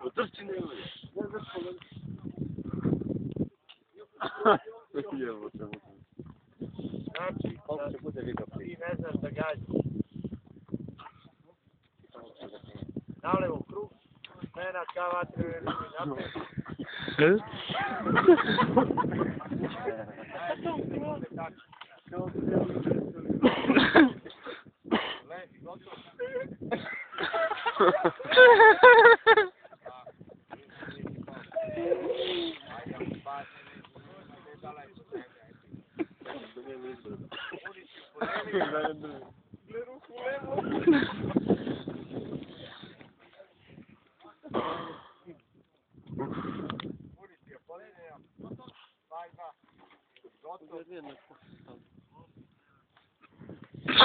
Otrči nemoj. Znači, Koliko će bude video prije? ti ne znaš da gađaš. Nalevo krug, mena ka vatre, napred. Levi, gotovo.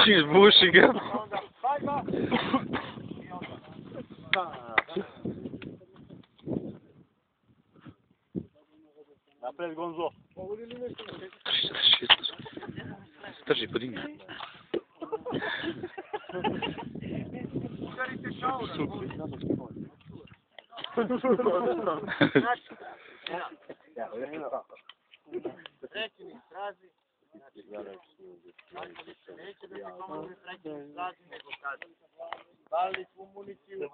Izbuši ga. Napred Gonzo. Drži, podigni. Predsjednik traži. Neće da se komu predsjednik traži, nego kaže. Bali svu municiju.